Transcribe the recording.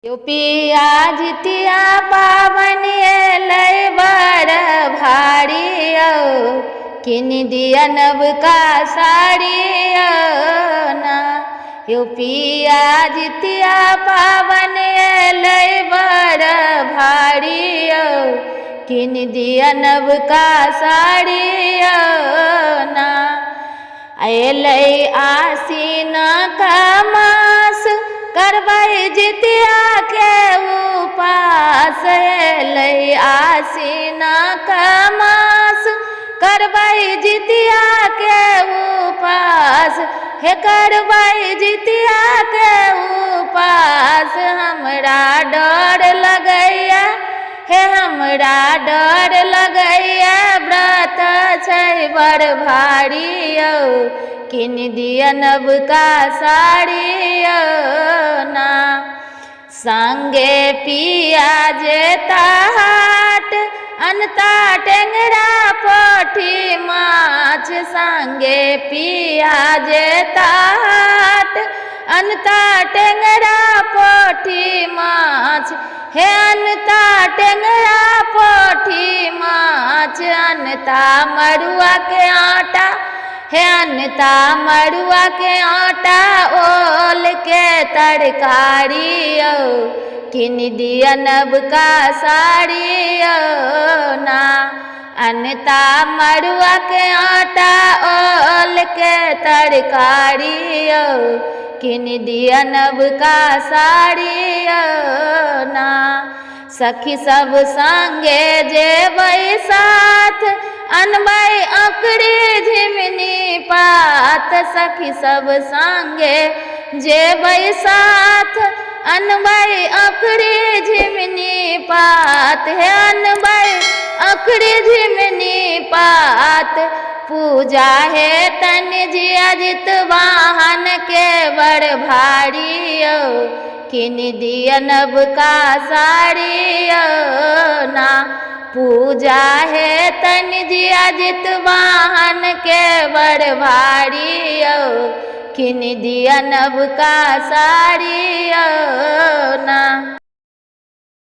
यूपिया जितिया पावन अलै बड़ भारी किन दिया नव का साड़ी ना। यूपिया जितिया पावन अलै बड़ भारी किन दिया नव का साड़ी ना। अलै आसीन का मास करबै जितिया के उपास। अलै आसीन का मास करबै जितिया के उपास। हे करबै जितिया के उपास हमरा डर लगैया, हे हमरा डर लगैया व्रत छै बड़ भारी किन दिया नव का साड़ी ना। संगे पिया जेता हाट अनता टेंगरा पोठी माछ। संगे पिया जेता हाट अनता टेंगरा पोठी माछ। हे अनता टेंगरा पोठी माछ अनता मड़ुआ के आटा। हे अनता मड़ुआ के आटा ओल के तरकारी किन दिया नव का साड़ी ना। अनता मड़ुआ के आटा ओल के तरकारी किन दिया नव का साड़ी ना। सखी सब संगे जेबै साथ अनबै अकड़ी झिमनी पात। सखी सब संगे जेबै साथ अनबै अकड़ी झिमनी पात। हे अनबै अकड़ी झिमनी पात। पूजा है तन जिया जितवाहन के बड़ भारी किन दिया नव का साड़ी ना। पूजा है तन जिया जितवाहन के बड़ भारी किन दिया नव का साड़ी ना।